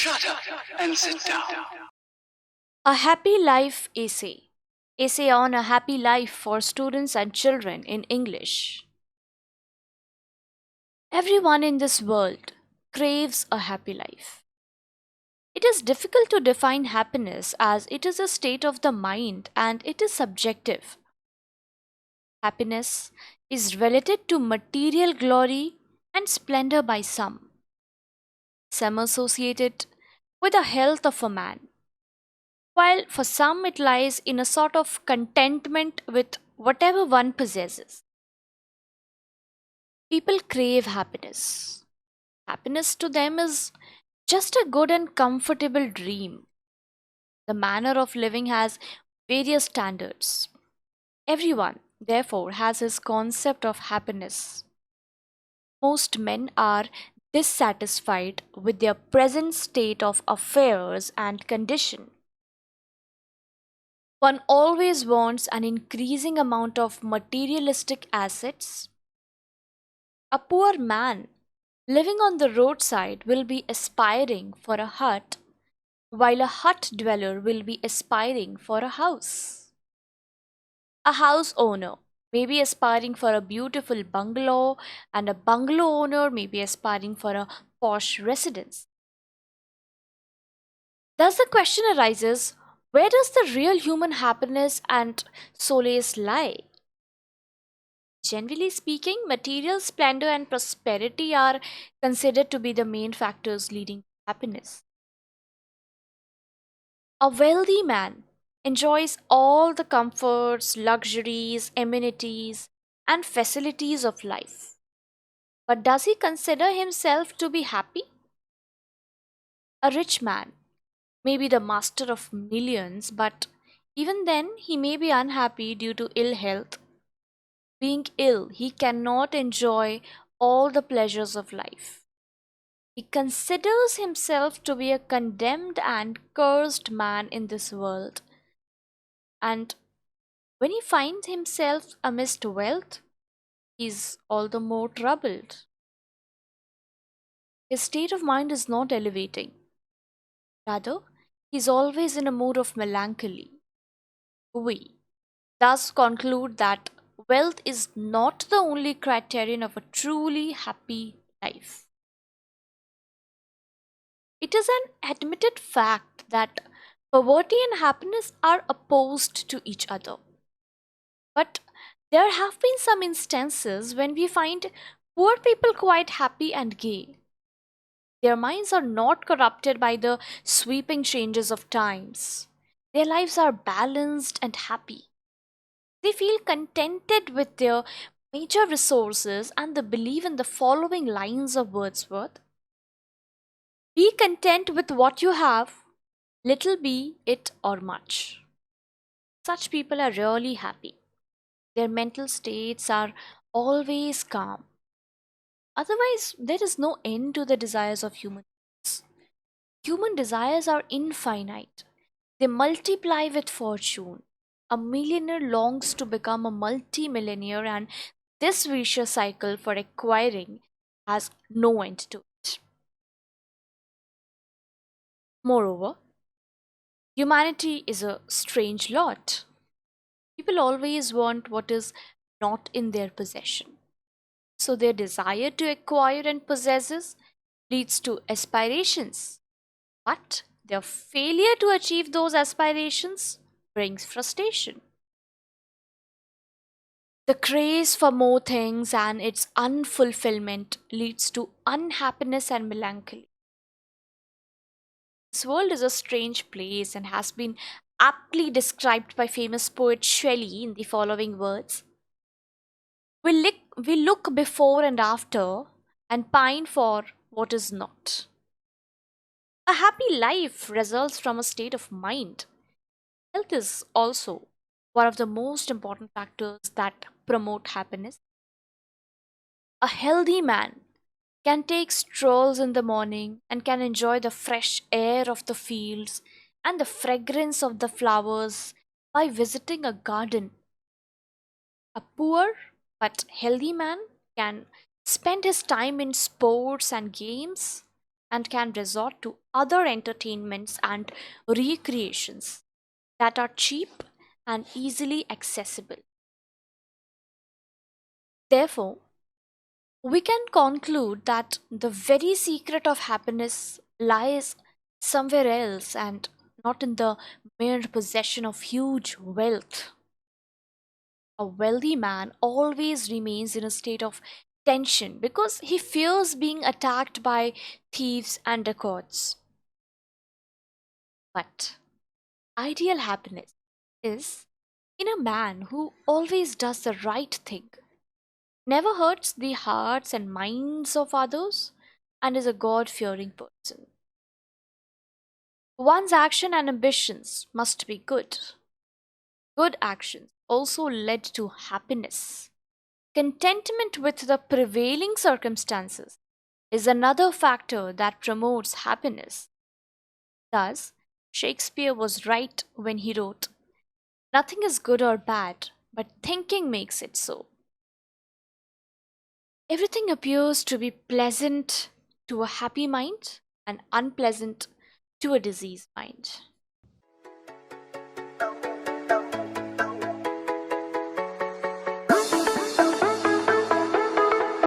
Shut up and sit down. A Happy Life Essay. Essay on a Happy Life for Students and Children in English. Everyone in this world craves a happy life. It is difficult to define happiness as it is a state of the mind and it is subjective. Happiness is related to material glory and splendor by some associate it with the health of a man, while for some it lies in a sort of contentment with whatever one possesses. People crave happiness. Happiness to them is just a good and comfortable dream. The manner of living has various standards. Everyone, therefore, has his concept of happiness. Most men are dissatisfied with their present state of affairs and condition. One always wants an increasing amount of materialistic assets. A poor man living on the roadside will be aspiring for a hut, while a hut dweller will be aspiring for a house. A house owner may be aspiring for a beautiful bungalow, and a bungalow owner may be aspiring for a posh residence. Thus, the question arises, where does the real human happiness and solace lie? Generally speaking, material splendor and prosperity are considered to be the main factors leading to happiness. A wealthy man enjoys all the comforts, luxuries, amenities, and facilities of life. But does he consider himself to be happy? A rich man may be the master of millions, but even then he may be unhappy due to ill health. Being ill, he cannot enjoy all the pleasures of life. He considers himself to be a condemned and cursed man in this world. And when he finds himself amidst wealth, he is all the more troubled. His state of mind is not elevating. Rather, he is always in a mood of melancholy. We thus conclude that wealth is not the only criterion of a truly happy life. It is an admitted fact that poverty and happiness are opposed to each other. But there have been some instances when we find poor people quite happy and gay. Their minds are not corrupted by the sweeping changes of times. Their lives are balanced and happy. They feel contented with their major resources and they believe in the following lines of Wordsworth: be content with what you have, little be it or much. Such people are really happy. Their mental states are always calm. Otherwise, there is no end to the desires of humans. Human desires are infinite. They multiply with fortune. A millionaire longs to become a multi-millionaire, and this vicious cycle for acquiring has no end to it. Moreover, humanity is a strange lot. People always want what is not in their possession. So their desire to acquire and possesses leads to aspirations. But their failure to achieve those aspirations brings frustration. The craze for more things and its unfulfillment leads to unhappiness and melancholy. This world is a strange place and has been aptly described by famous poet Shelley in the following words: we look before and after and pine for what is not. A happy life results from a state of mind. Health is also one of the most important factors that promote happiness. A healthy man can take strolls in the morning and can enjoy the fresh air of the fields and the fragrance of the flowers by visiting a garden. A poor but healthy man can spend his time in sports and games and can resort to other entertainments and recreations that are cheap and easily accessible. Therefore, we can conclude that the very secret of happiness lies somewhere else and not in the mere possession of huge wealth. A wealthy man always remains in a state of tension because he fears being attacked by thieves and dacoits. But ideal happiness is in a man who always does the right thing, never hurts the hearts and minds of others, and is a God fearing person. One's action and ambitions must be good. Good actions also led to happiness. Contentment with the prevailing circumstances is another factor that promotes happiness. Thus, Shakespeare was right when he wrote, "Nothing is good or bad, but thinking makes it so." Everything appears to be pleasant to a happy mind and unpleasant to a diseased mind.